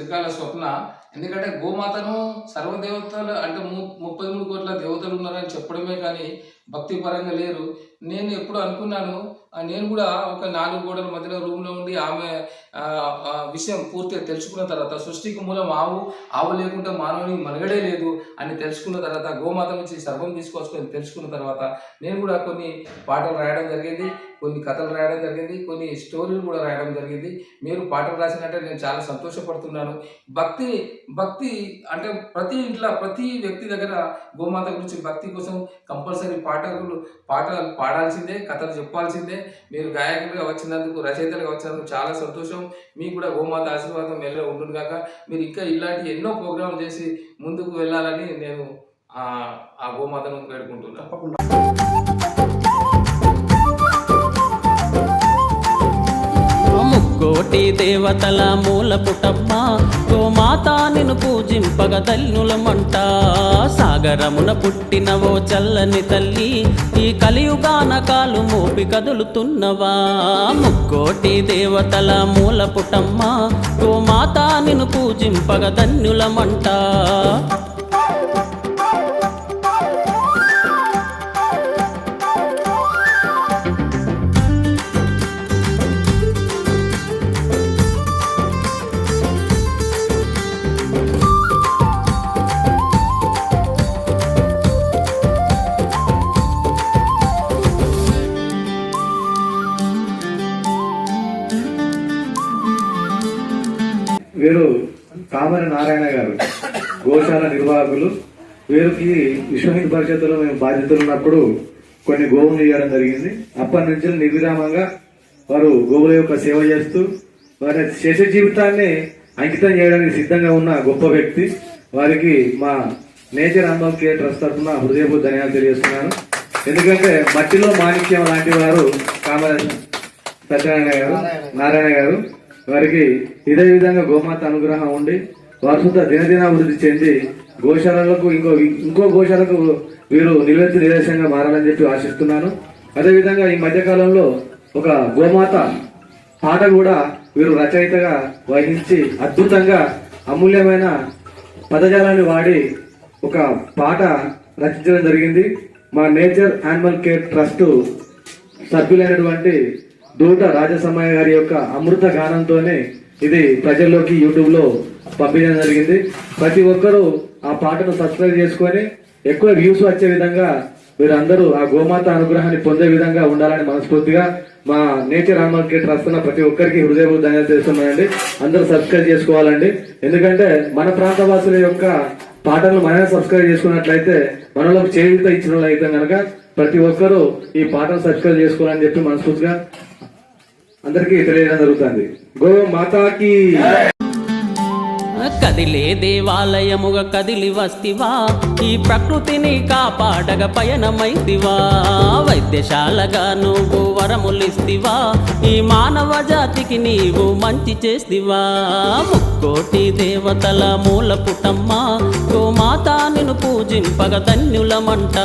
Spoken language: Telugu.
చిరకాల స్వప్న. ఎందుకంటే గోమాతను సర్వదేవతలు అంటే 33 కోట్ల దేవతలు ఉన్నారని చెప్పడమే కానీ భక్తి పరంగా లేరు. నేను ఎప్పుడు అనుకున్నాను నేను కూడా ఒక 4 గోడల మధ్యలో రూమ్లో ఉండి ఆమె విషయం పూర్తిగా తెలుసుకున్న తర్వాత, సృష్టికి మూలం ఆవు లేకుండా మానవుని మనుగడే లేదు అని తెలుసుకున్న తర్వాత, గోమాత నుంచి సర్వం తీసుకొచ్చుకొని తెలుసుకున్న తర్వాత నేను కూడా కొన్ని పాటలు రాయడం జరిగింది, కొన్ని కథలు రాయడం జరిగింది, కొన్ని స్టోరీలు కూడా రాయడం జరిగింది. మీరు పాటలు రాసినట్టే నేను చాలా సంతోషపడుతున్నాను. భక్తి అంటే ప్రతి ఇంట్లో ప్రతి వ్యక్తి దగ్గర గోమాత గురించి భక్తి కోసం కంపల్సరీ పాటలు పాడాల్సిందే, కథలు చెప్పాల్సిందే. మీరు గాయకులుగా వచ్చినందుకు, రచయితలుగా వచ్చినందుకు చాలా సంతోషం. మీకు కూడా గోమాత ఆశీర్వాదం మెల్ల ఉంటుంది కాక మీరు ఇంకా ఇలాంటి ఎన్నో ప్రోగ్రాంలు చేసి ముందుకు వెళ్ళాలని నేను ఆ గోమాతను వేడుకుంటున్నాను. తప్పకుండా. కోటి దేవతల మూల పుటమ్మ గోమాత నిన్ను పూజింపగ తల్లులమంట. సాగరమున పుట్టినవో చల్లని తల్లి, ఈ కలియుగాన కాలు మోపి కదులుతున్నవా. ముక్కోటి దేవతల మూల పుటమ్మ గోమాత నిన్ను పూజింపగ ధన్యులమంట. వీరు కామరి నారాయణ గారు, గోశాల నిర్వాహకులు. వీరికి విశ్వ హిందూ పరిషత్తులో మేము బాధ్యతలు ఉన్నప్పుడు కొన్ని గోవులు ఇవ్వడం జరిగింది. అప్పటి నుంచి నిర్విరామంగా వారు గోవుల యొక్క సేవ చేస్తూ వారి శేష జీవితాన్ని అంకితం చేయడానికి సిద్ధంగా ఉన్న గొప్ప వ్యక్తి. వారికి మా నేచర్ యానిమల్ కేర్ ట్రస్ట్ తరఫున హృదయపూర్వక ధన్యవాదాలు తెలియజేస్తున్నాను. ఎందుకంటే మట్టిలో మాణిక్యం లాంటి వారు కామరి నారాయణ గారు. వారికి ఇదే విధంగా గోమాత అనుగ్రహం ఉండి వారు సుత దినదినాభివృద్ధి చెంది గోశాలకు ఇంకో గోశాలకు వీరు నిదర్శనంగా మారాలని చెప్పి ఆశిస్తున్నాను. అదేవిధంగా ఈ మధ్యకాలంలో ఒక గోమాత పాట కూడా వీరు రచయితగా వహించి అద్భుతంగా అమూల్యమైన పదజాలాన్ని వాడి ఒక పాట రచించడం జరిగింది. మా నేచర్ యానిమల్ కేర్ ట్రస్ట్ సభ్యులైనటువంటి దూట రాజసమయ్య గారి యొక్క అమృత గానంతోనే ఇది ప్రజల్లోకి యూట్యూబ్ లో పంపించడం జరిగింది. ప్రతి ఒక్కరూ ఆ పాటను సబ్స్క్రైబ్ చేసుకొని ఎక్కువ వ్యూస్ వచ్చే విధంగా వీరందరూ ఆ గోమాత అనుగ్రహాన్ని పొందే విధంగా ఉండాలని మనస్ఫూర్తిగా మా నేచర్ యానిమల్ కేర్ ట్రస్ట్ ప్రతి ఒక్కరికి హృదయపూర్వక ధన్యవాదాలు చేస్తున్నానండి. అందరూ సబ్స్క్రైబ్ చేసుకోవాలండి. ఎందుకంటే మన ప్రాంత వాసుల యొక్క పాటలు మనమే సబ్స్క్రైబ్ చేసుకున్నట్లయితే మనలోకి చేయుత ఇచ్చిన వాళ్ళు అయితే కనుక ప్రతి ఒక్కరూ ఈ పాటను సబ్స్క్రైబ్ చేసుకోవాలని చెప్పి మనస్ఫూర్తిగా అందరికీ తెలియడం జరుగుతుంది. గో మాతాకి. కదిలే దేవాలయముగా కదిలి వస్తివా, ఈ ప్రకృతిని కాపాడగ పయనమైతివా. వైద్యశాలగా నువ్వు వరములిస్తివా, ఈ మానవ జాతికి నీవు మంచి చేస్తివా. ముక్కోటి దేవతల మూల పుటమ్మ గోమాత నిన్ను పూజింపగ ధన్యులమంట.